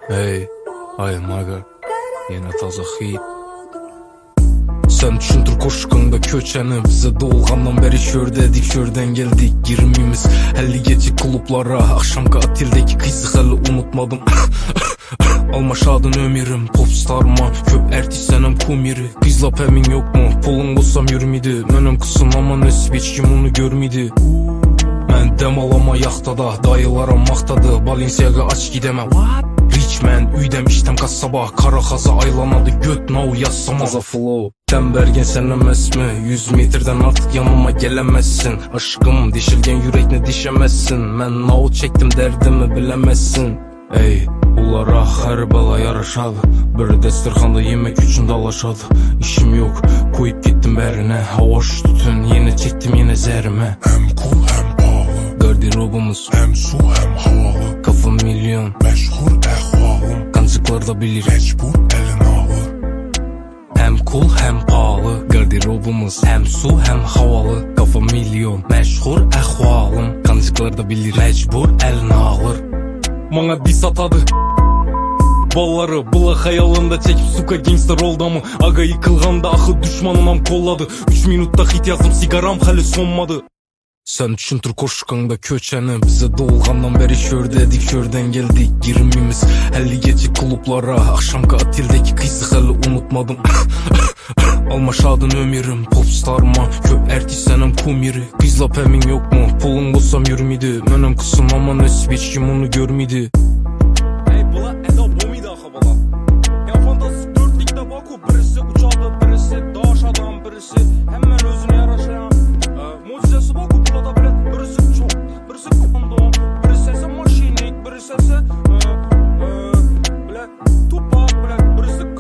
Hey, ay maga, yine taze hit. Sen düşündür koşkanda köçeni, bize doğulgandan beri şördedik, şörden geldik girmemiz. 50 gece klublara, akşamki atildeki kızı hali unutmadım. Almaşadın ömürüm, popstarma, köp ertişsenem kumiri. Kızlap emin yok mu, pulun olsam yürümidi. Menem kısın ama nesip hiç kim onu görmedi. Ben dem alama yaxtada, dayılara maqtadı. Balenciaga aç gidemem. Richman, üydem iştem kasaba. Kara xaza aylanadı, göt nau yazsam aza flow. Sen bergen sen emes mi? 100 metreden artık yanıma gelemezsin. Aşkım dişilgen yürekne dişemezsin. Men nau çektim derdimi bilemezsin. Ey, ulara her bela yaraşadı. Bir destirxanda yemek üçün dalaşadı. İşim yok, koyup gittim berine. Hoş tutun, yine çektim yine zerime. Hem cool hem pahalı, Garderobumuz hem su hem havalı. kafa milyon, Meşhur ehvalım, kancıklar da bilir. mecbur elin alır. Hem cool hem pahalı, garderobumuz hem su hem havalı. Kafa milyon, meşhur ehvalım, kancıklar da bilir. Mecbur elini alır. Bana dis atadı balları, bula hayalında çekip suka gangster oldu mu? Aga yıkılganda ahı düşmanınam kolladı. 3 minutta hit yazdım, sigaram hali sonmadı. Sen düşündür koşkanda köçeni, bize doğulgandan beri şördedik, şörden geldik girmemiz. 50 gece klublara, akşamki atildeki kızı hali unutmadım. Almaşadın ömürüm, popstarma, köp ertişsenem kumiri. Kızlap emin yok mu, pulun olsam yürümedi. Menem kısım ama nesip hiç kim onu görmedi. Hey bula eda bomida xabala. Ya fantastik dörtlükte baku, birisi uçadı, birisi daş adam, birisi hemen özüne yaraşayan. Mucizesi baku bulada bile, birisi çok, birisi kondom, birisi ise maşinik, birisi ise bile tupak bile, birisi